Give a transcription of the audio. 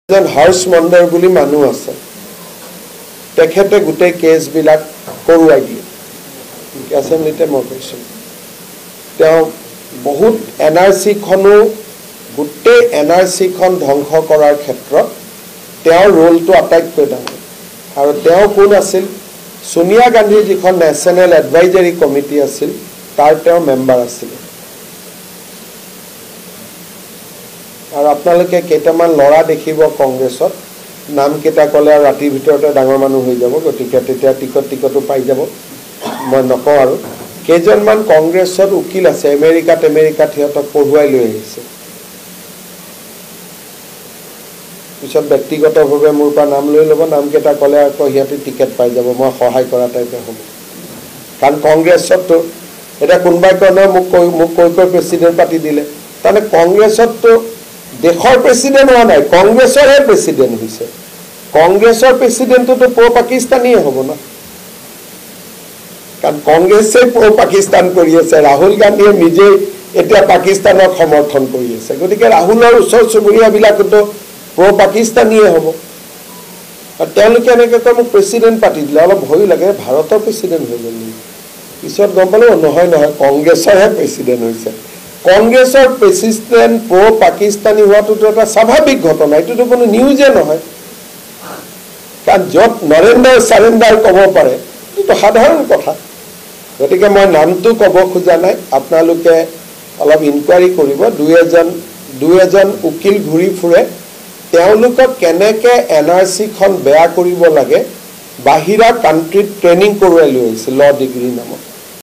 হাউস মন্ডাৰ বুলি মানুহ আছে তেখেতে গোটেই কেছ বিলাক কৰোৱাই দিয়ে এছেম্বলিতে মই কৈছোঁ তেওঁ বহুত এনআৰসি খনো গোটেই এনআৰসি খন ধ্বংস কৰাৰ ক্ষেত্ৰত তেওঁৰ ৰোলটো আটাইতকৈ ডাঙৰ আৰু তেওঁ কোন আছিল সোনিয়া গান্ধী যিখন নেশ্যনেল এডভাইজৰী কমিটি আছিল তাৰ তেওঁ মেম্বাৰ আছিল আৰু আপোনালোকে কেইটামান লৰা দেখিব কংগ্ৰেছত নাম কেইটা কলে আৰু ৰাতিৰ ভিতৰতে ডাঙৰ মানুহ হৈ যাব গতিকে তেতিয়া টিকটো পাই যাব মই নকওঁ আৰু কেইজনমান কংগ্ৰেছত উকিল আছে আমেৰিকাত সিহঁতক পঢ়ুৱাই লৈ আহিছে পিছত ব্যক্তিগতভাৱে মোৰ পৰা নাম লৈ ল'ব নাম কেইটা কলে আকৌ সিহঁতে টিকেট পাই যাব মই সহায় কৰা টাইপে হ'ব কাৰণ কংগ্ৰেছতো এটা কোনোবাই কয় মোক কৈ প্ৰেচিডেণ্ট পাতি দিলে তাৰমানে কংগ্ৰেছতো দেশৰ প্ৰেচিডেণ্ট হোৱা নাই কংগ্ৰেছৰহে প্ৰেচিডেণ্ট হৈছে কংগ্ৰেছৰ প্ৰেচিডেণ্টতো প্ৰ পাকিস্তানীয়ে হ'ব না কাৰণ কংগ্ৰেছে প্ৰ পাকিস্তান কৰি আছে ৰাহুল গান্ধীয়ে নিজে এতিয়া পাকিস্তানক সমৰ্থন কৰি আছে গতিকে ৰাহুলৰ ওচৰ চুবুৰীয়াবিলাকতো প্ৰ পাকিস্তানীয়ে হ'ব আৰু তেওঁলোকে এনেকৈ কয় মোক প্ৰেচিডেণ্ট পাতি দিলে অলপ ভয় লাগে ভাৰতৰ প্ৰেচিডেণ্ট হৈ গ'ল পিছত গম পালোঁ নহয় কংগ্ৰেছৰহে প্ৰেচিডেণ্ট হৈছে কংগ্ৰেছৰ প্ৰেচিডেণ্ট প্ৰ পাকিস্তানী হোৱাটোতো এটা স্বাভাৱিক ঘটনা এইটোতো কোনো নিউজে নহয় কাৰণ য'ত নৰেন্দ্ৰ চাৰেন্দ্ৰ ক'ব পাৰে এইটো সাধাৰণ কথা গতিকে মই নামটো ক'ব খোজা নাই আপোনালোকে অলপ ইনকুৱাৰী কৰিব দুই এজন উকিল ঘূৰি ফুৰে তেওঁলোকক কেনেকৈ এনআৰচিখন বেয়া কৰিব লাগে বাহিৰা কাণ্ট্ৰিত ট্ৰেইনিং কৰোৱাই লৈ আহিছে ল ডিগ্ৰী নামত